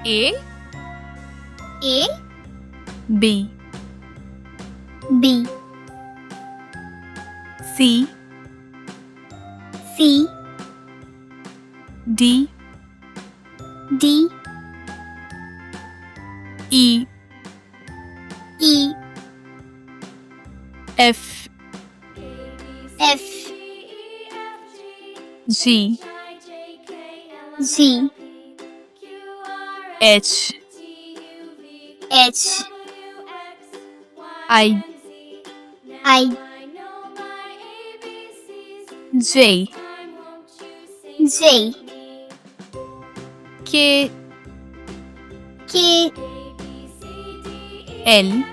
A A B B C C D D E E F F G G H H I I J J K K L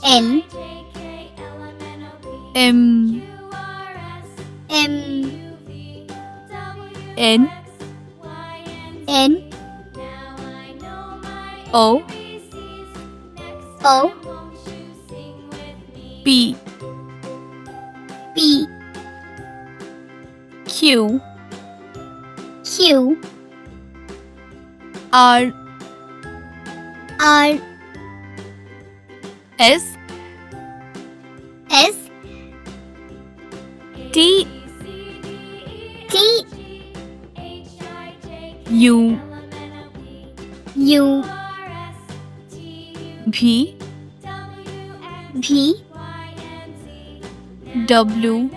L M M N N O O P P Q Q R R S S T T U U V V W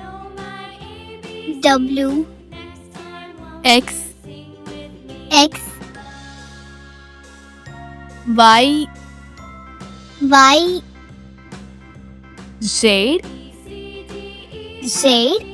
W X X Y Y Z Z